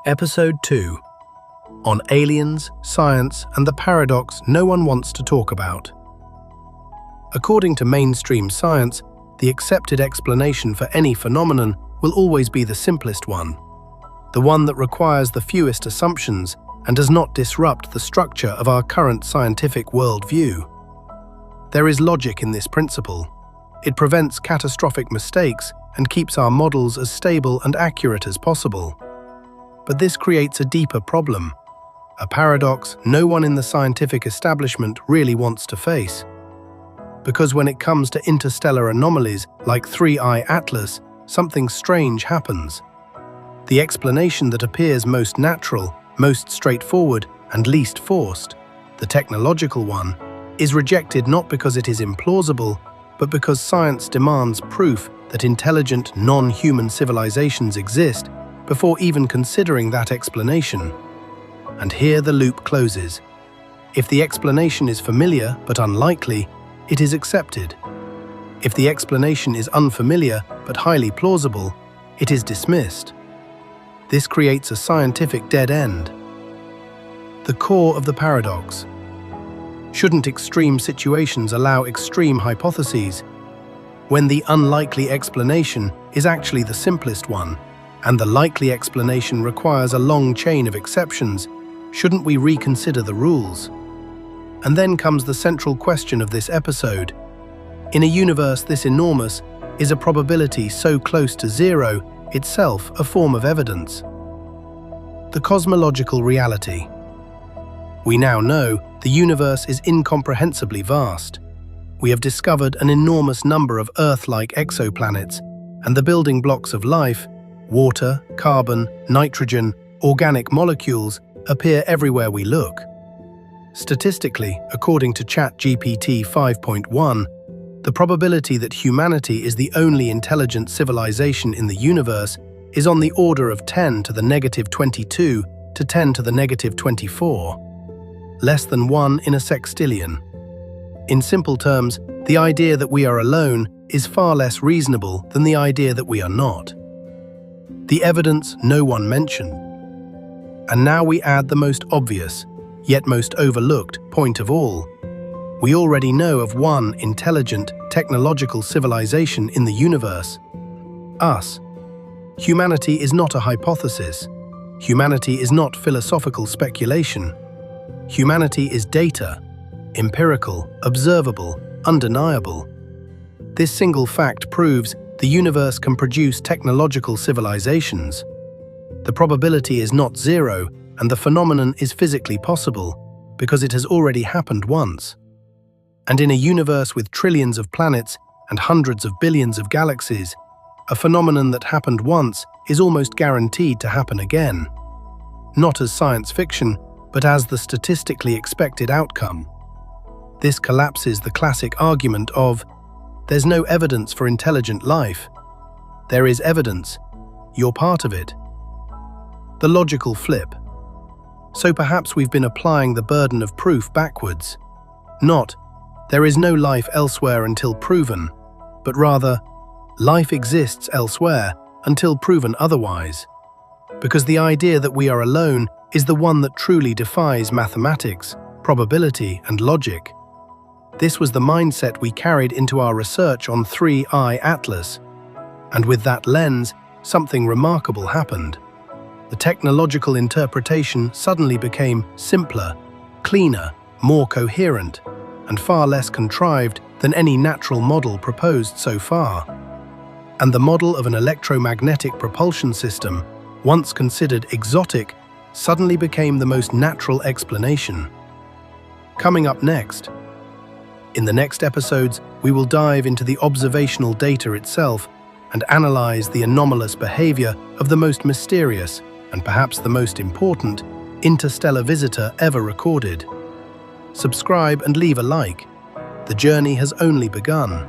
Episode 2 on aliens, science, and the paradox no one wants to talk about. According to mainstream science, the accepted explanation for any phenomenon will always be the simplest one, the one that requires the fewest assumptions and does not disrupt the structure of our current scientific worldview. There is logic in this principle. It prevents catastrophic mistakes and keeps our models as stable and accurate as possible. But this creates a deeper problem, a paradox no one in the scientific establishment really wants to face. Because when it comes to interstellar anomalies like 3I Atlas, something strange happens. The explanation that appears most natural, most straightforward, and least forced, the technological one, is rejected not because it is implausible, but because science demands proof that intelligent, non-human civilizations exist before even considering that explanation. And here the loop closes. If the explanation is familiar but unlikely, it is accepted. If the explanation is unfamiliar but highly plausible, it is dismissed. This creates a scientific dead end. The core of the paradox. Shouldn't extreme situations allow extreme hypotheses? When the unlikely explanation is actually the simplest one, and the likely explanation requires a long chain of exceptions, shouldn't we reconsider the rules? And then comes the central question of this episode. In a universe this enormous, is a probability so close to zero itself a form of evidence? The cosmological reality. We now know the universe is incomprehensibly vast. We have discovered an enormous number of Earth-like exoplanets, and the building blocks of life, water, carbon, nitrogen, organic molecules, appear everywhere we look. Statistically, according to ChatGPT 5.1, the probability that humanity is the only intelligent civilization in the universe is on the order of 10 to the negative 22 to 10 to the negative 24, less than 1 in a sextillion. In simple terms, the idea that we are alone is far less reasonable than the idea that we are not. The evidence no one mentioned. And now we add the most obvious, yet most overlooked, point of all. We already know of one intelligent, technological civilization in the universe. Us. Humanity is not a hypothesis. Humanity is not philosophical speculation. Humanity is data, empirical, observable, undeniable. This single fact proves the universe can produce technological civilizations. The probability is not zero, and the phenomenon is physically possible, because it has already happened once. And in a universe with trillions of planets and hundreds of billions of galaxies, a phenomenon that happened once is almost guaranteed to happen again. Not as science fiction, but as the statistically expected outcome. This collapses the classic argument of, there's no evidence for intelligent life. There is evidence. You're part of it. The logical flip. So perhaps we've been applying the burden of proof backwards. Not, there is no life elsewhere until proven, but rather, life exists elsewhere until proven otherwise. Because the idea that we are alone is the one that truly defies mathematics, probability, and logic. This was the mindset we carried into our research on 3I Atlas. And with that lens, something remarkable happened. The technological interpretation suddenly became simpler, cleaner, more coherent, and far less contrived than any natural model proposed so far. And the model of an electromagnetic propulsion system, once considered exotic, suddenly became the most natural explanation. Coming up next. In the next episodes, we will dive into the observational data itself and analyze the anomalous behavior of the most mysterious, and perhaps the most important, interstellar visitor ever recorded. Subscribe and leave a like. The journey has only begun.